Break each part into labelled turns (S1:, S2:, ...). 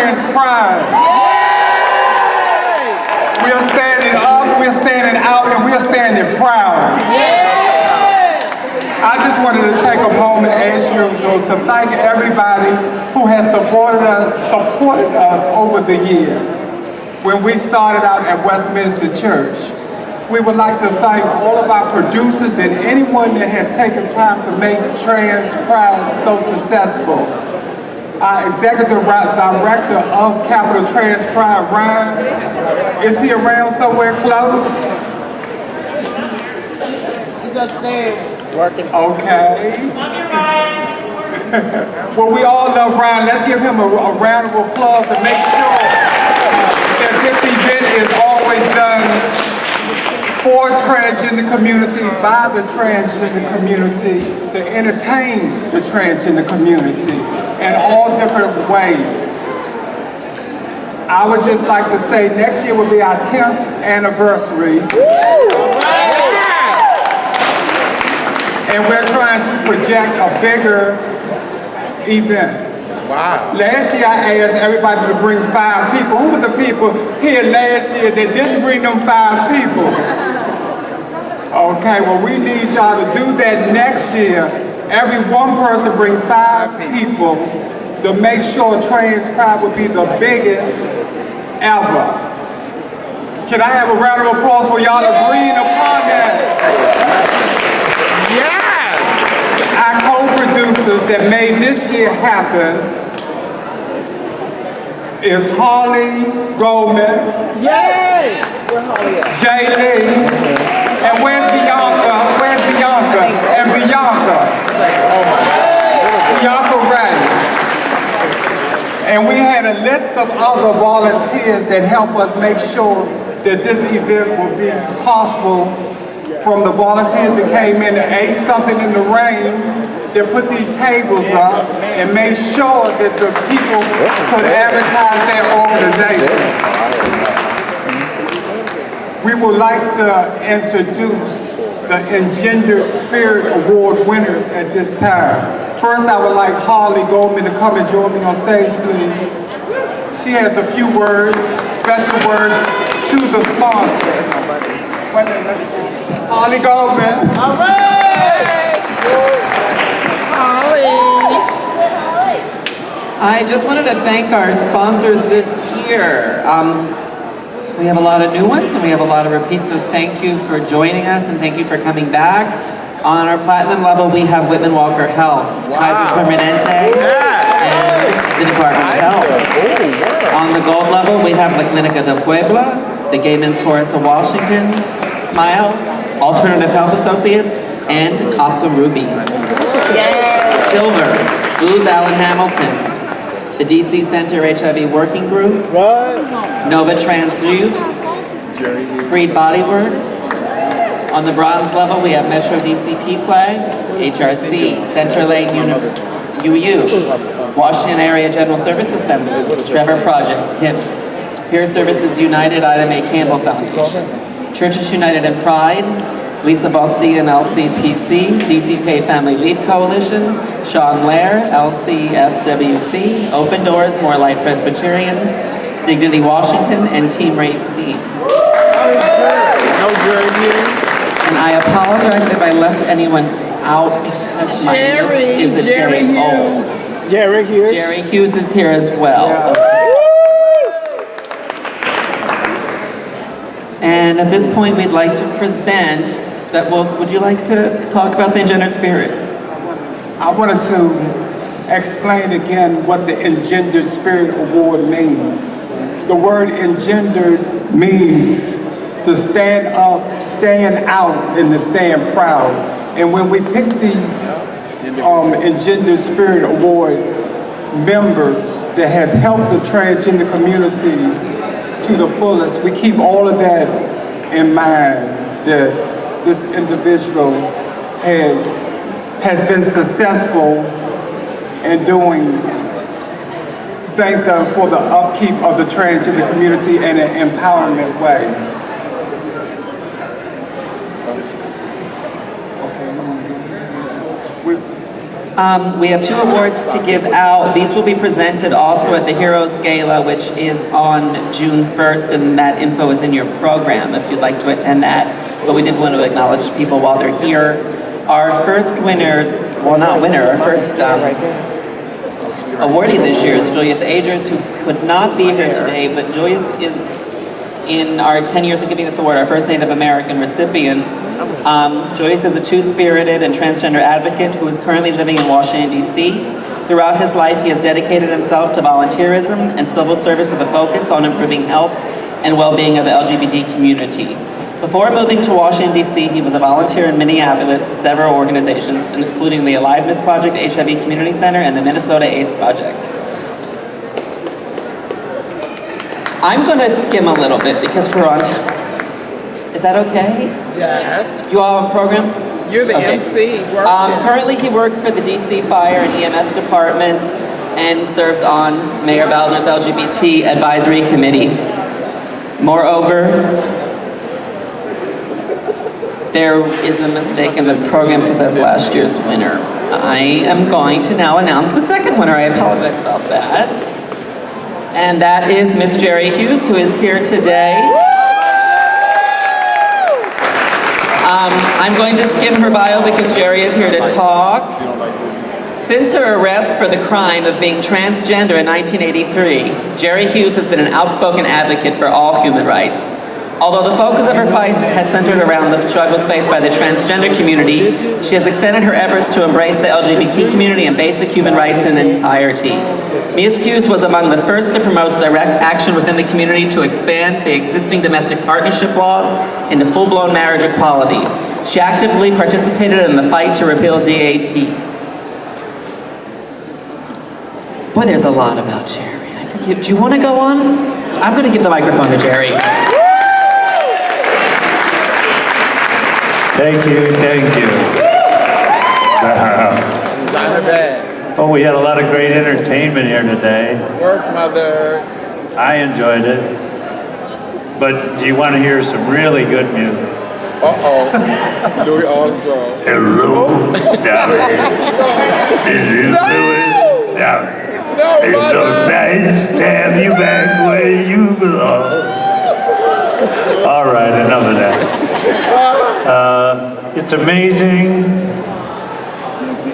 S1: Trans Pride. We are standing up, we're standing out, and we're standing proud. I just wanted to take a moment, as usual, to thank everybody who has supported us over the years. When we started out at Westminster Church, we would like to thank all of our producers and anyone that has taken time to make Trans Pride so successful. Our executive director of Capital Trans Pride, Ryan, is he around somewhere close?
S2: He's upstairs.
S1: Working. Okay. Well, we all love Ryan. Let's give him a round of applause to make sure that this event is always done for transgender community, by the transgender community, to entertain the transgender community in all different ways. I would just like to say next year will be our 10th anniversary. And we're trying to project a bigger event.
S3: Wow.
S1: Last year I asked everybody to bring 5 people. Who was the people here last year that didn't bring them 5 people? Okay, well we need y'all to do that next year. Every one person bring 5 people to make sure Trans Pride will be the biggest ever. Can I have a round of applause for y'all agreeing upon that? Our co-producers that made this year happen is Holly Goldman,
S2: Yay! Where Holly at?
S1: Jay Lee, and where's Bianca? Where's Bianca? And Bianca. Bianca Ray. And we had a list of other volunteers that help us make sure that this event will be possible. From the volunteers that came in and ate something in the rain, that put these tables up and made sure that the people could advertise their organization. We would like to introduce the Engendered Spirit Award winners at this time. First, I would like Holly Goldman to come and join me on stage, please. She has a few words, special words to the sponsors. Wait a minute, let's go. Holly Goldman.
S2: All right! Holly!
S4: I just wanted to thank our sponsors this year. We have a lot of new ones and we have a lot of repeats, so thank you for joining us and thank you for coming back. On our platinum level, we have Whitman Walker Health, Kaiser Permanente, and the Department of Health. On the gold level, we have La Clínica de Puebla, the Gay Men's Chorus of Washington, Smile, Alternative Health Associates, and Casa Ruby. Silver, Booz Allen Hamilton, the DC Center HIV Working Group, Nova Trans Youth, Freed Body Works. On the bronze level, we have Metro DCP Flag, HRC, Center Lane UU, Washington Area General Service Assembly, Trevor Project, HIPS, Peer Services United, Ida Mae Campbell Foundation, Churches United in Pride, Lisa Bostian, LCPC, DC Paid Family Leave Coalition, Sean Lair, LCSWC, Open Doors, More Light Presbyterians, Dignity Washington, and Team Race C. And I apologize if I left anyone out because my list is a very old.
S2: Jeri Hughes.
S4: Jeri Hughes is here as well. And at this point, we'd like to present that. Would you like to talk about the Engendered Spirits?
S1: I wanted to explain again what the Engendered Spirit Award means. The word engendered means to stand up, stand out, and to stand proud. And when we pick these Engendered Spirit Award members that has helped the transgender community to the fullest, we keep all of that in mind, that this individual has been successful in doing things for the upkeep of the transgender community in an empowerment way. Okay,
S4: We have 2 awards to give out. These will be presented also at the Heroes Gala, which is on June 1st, and that info is in your program if you'd like to attend that. But we did want to acknowledge people while they're here. Our first winner, well, not winner, our first awardee this year is Julius Agers, who could not be here today, but Julius is, in our 10 years of giving this award, our first Native American recipient. Julius is a two-spirited and transgender advocate who is currently living in Washington, D.C. Throughout his life, he has dedicated himself to volunteerism and civil service with a focus on improving health and well-being of the LGBT community. Before moving to Washington, D.C., he was a volunteer in Minneapolis for several organizations, including the Aliveness Project, HIV Community Center, and the Minnesota AIDS Project. I'm going to skim a little bit because we're on time. Is that okay?
S2: Yeah.
S4: You all have a program?
S2: You're the
S4: Okay.
S2: MC.
S4: Currently, he works for the DC Fire and EMS Department and serves on Mayor Bowser's LGBT Advisory Committee. Moreover, there is a mistake in the program because that's last year's winner. I am going to now announce the second winner. I apologize about that. And that is Miss Jeri Hughes, who is here today. I'm going to skim her bio because Jeri is here to talk. Since her arrest for the crime of being transgender in 1983, Jeri Hughes has been an outspoken advocate for all human rights. Although the focus of her fight has centered around the struggles faced by the transgender community, she has extended her efforts to embrace the LGBT community and basic human rights in entirety. Ms. Hughes was among the first to promote direct action within the community to expand the existing domestic partnership laws into full-blown marriage equality. She actively participated in the fight to repeal DAT. Boy, there's a lot about Jeri. Do you want to go on? I'm going to give the microphone to Jeri.
S3: Thank you, thank you. Oh, we had a lot of great entertainment here today.
S2: Work, mother.
S3: I enjoyed it. But do you want to hear some really good music?
S2: Uh-oh. Louis Armstrong.
S3: Hello, Dolly. This is Louis Dolly.
S2: No,
S3: It's so
S2: mother.
S3: nice to have you back where you belong. All right, enough of that. It's amazing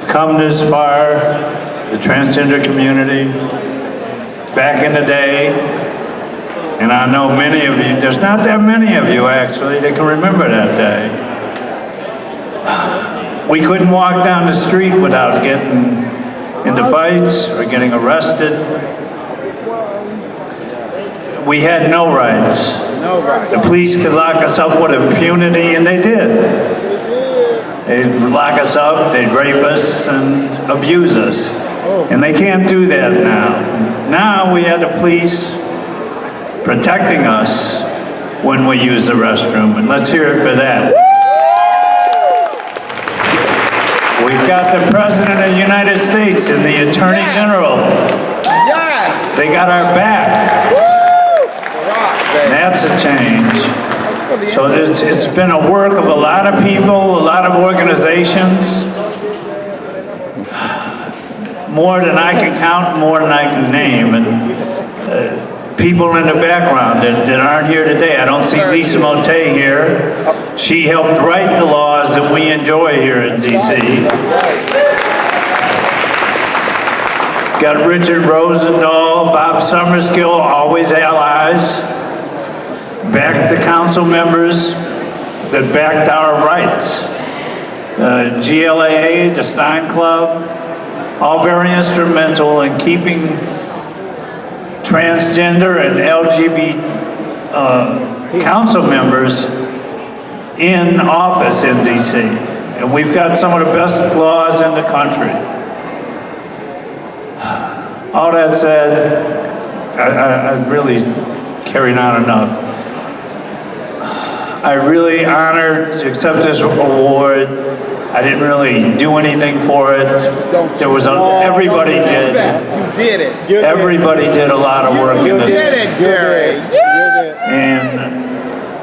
S3: to come this far, the transgender community, back in the day, and I know many of you, there's not that many of you actually that can remember that day. We couldn't walk down the street without getting into fights or getting arrested. We had no rights.
S2: No, right.
S3: The police could lock us up with impunity, and they did. They'd lock us up, they'd rape us, and abuse us. And they can't do that now. Now we have the police protecting us when we use the restroom, and let's hear it for that. We've got the President of the United States and the Attorney General.
S2: Yes.
S3: They got our back. That's a change. So it's been a work of a lot of people, a lot of organizations. More than I can count, more than I can name. And people in the background that aren't here today. I don't see Lisa Mote here. She helped write the laws that we enjoy here in DC. Got Richard Rosendahl, Bob Summerskill, always allies. Backed the council members that backed our rights. GLAA, the Stein Club, all very instrumental in keeping transgender and LGBT council members in office in DC. And we've got some of the best laws in the country. All that said, I really carried on enough. I'm really honored to accept this award. I didn't really do anything for it. Everybody did.
S2: You did it.
S3: Everybody did a lot of work
S2: You
S3: in
S2: did
S3: it.
S2: it, Jeri.
S3: And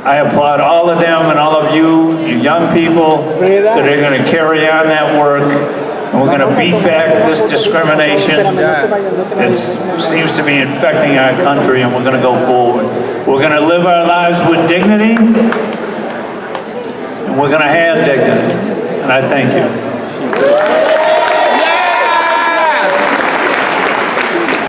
S3: I applaud all of them and all of you young people that are going to carry on that work And we're going to beat back this discrimination. It seems to be infecting our country, and we're going to go forward. We're going to live our lives with dignity, and we're going to have dignity. And I thank you.